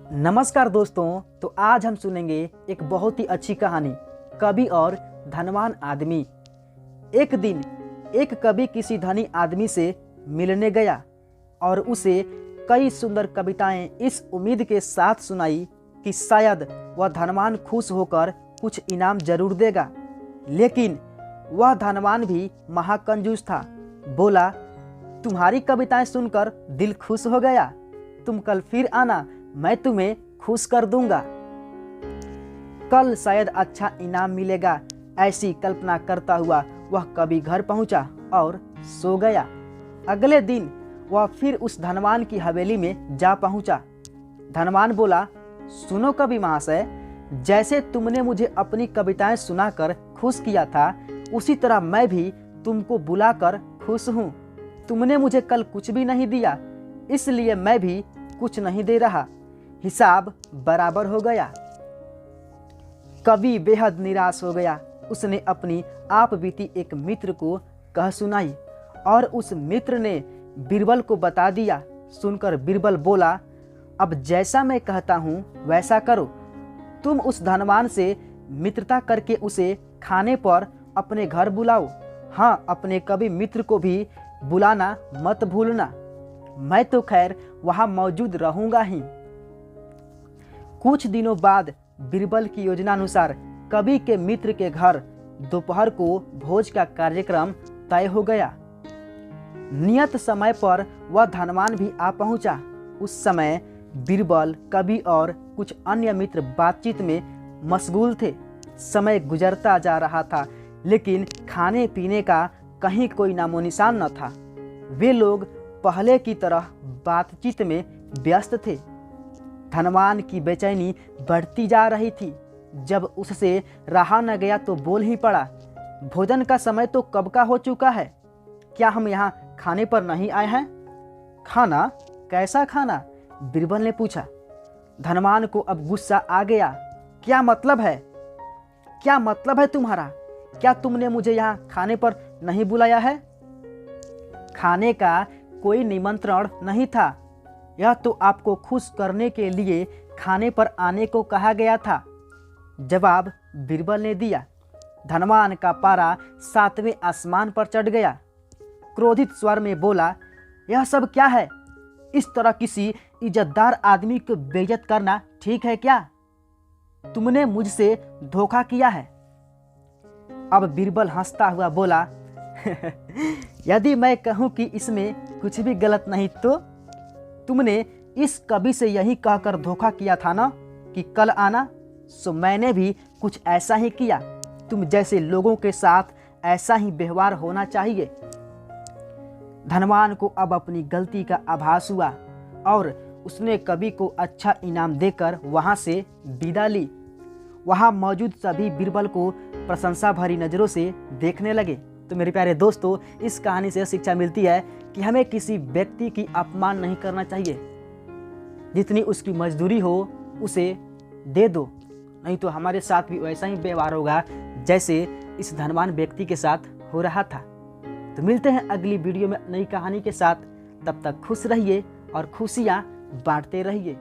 नमस्कार दोस्तों। तो आज हम सुनेंगे एक बहुत ही अच्छी कहानी, कवि और धनवान आदमी। एक दिन एक कवि किसी धनी आदमी से मिलने गया और उसे कई सुंदर कविताएं इस उम्मीद के साथ सुनाई कि शायद वह धनवान खुश होकर कुछ इनाम जरूर देगा। लेकिन वह धनवान भी महाकंजूस था। बोला, तुम्हारी कविताएं सुनकर दिल खुश हो गया, तुम कल फिर आना, मैं तुम्हें खुश कर दूंगा। कल शायद अच्छा इनाम मिलेगा, ऐसी कल्पना करता हुआ वह कवि घर पहुंचा और सो गया। अगले दिन वह फिर उस धनवान की हवेली में जा पहुंचा। धनवान बोला, सुनो कवि महाशय, जैसे तुमने मुझे अपनी कविताएं सुनाकर खुश किया था, उसी तरह मैं भी तुमको बुलाकर खुश हूँ। तुमने मुझे कल कुछ भी नहीं दिया, इसलिए मैं भी कुछ नहीं दे रहा। हिसाब बराबर हो गया। कवि बेहद निराश हो गया। उसने अपनी आप बीती एक मित्र को कह सुनाई और उस मित्र ने बीरबल को बता दिया। सुनकर बीरबल बोला, अब जैसा मैं कहता हूँ वैसा करो। तुम उस धनवान से मित्रता करके उसे खाने पर अपने घर बुलाओ। हाँ, अपने कवि मित्र को भी बुलाना मत भूलना। मैं तो खैर वहाँ मौजूद रहूँगा ही। कुछ दिनों बाद बीरबल की योजनानुसार कवि के मित्र के घर दोपहर को भोज का कार्यक्रम तय हो गया। नियत समय पर वह धनवान भी आ पहुंचा। उस समय बीरबल, कवि और कुछ अन्य मित्र बातचीत में मशगूल थे। समय गुजरता जा रहा था, लेकिन खाने पीने का कहीं कोई नामो निशान न था। वे लोग पहले की तरह बातचीत में व्यस्त थे। धनवान की बेचैनी बढ़ती जा रही थी। जब उससे रहा न गया तो बोल ही पड़ा, भोजन का समय तो कब का हो चुका है, क्या हम यहाँ खाने पर नहीं आए हैं? खाना? कैसा खाना? बीरबल ने पूछा। धनवान को अब गुस्सा आ गया। क्या मतलब है? क्या मतलब है तुम्हारा? क्या तुमने मुझे यहाँ खाने पर नहीं बुलाया है? खाने का कोई निमंत्रण नहीं था। यह तो आपको खुश करने के लिए खाने पर आने को कहा गया था, जवाब बीरबल ने दिया। धनवान का पारा 7वें आसमान पर चढ़ गया। क्रोधित स्वर में बोला, यह सब क्या है? इस तरह किसी इज्जतदार आदमी को बेइज्जत करना ठीक है क्या? तुमने मुझसे धोखा किया है। अब बीरबल हंसता हुआ बोला, यदि मैं कहूं कि इसमें कुछ भी गलत नहीं तो? तुमने इस कवि से यही कहकर धोखा किया था ना कि कल आना, सो मैंने भी कुछ ऐसा ही किया। तुम जैसे लोगों के साथ ऐसा ही व्यवहार होना चाहिए। धनवान को अब अपनी गलती का आभास हुआ और उसने कवि को अच्छा इनाम देकर वहां से विदा ली। वहां मौजूद सभी बीरबल को प्रशंसा भरी नज़रों से देखने लगे। तो मेरे प्यारे दोस्तों, इस कहानी से शिक्षा मिलती है कि हमें किसी व्यक्ति की अपमान नहीं करना चाहिए। जितनी उसकी मजदूरी हो उसे दे दो, नहीं तो हमारे साथ भी वैसा ही व्यवहार होगा जैसे इस धनवान व्यक्ति के साथ हो रहा था। तो मिलते हैं अगली वीडियो में नई कहानी के साथ। तब तक खुश रहिए और खुशियाँ बांटते रहिए।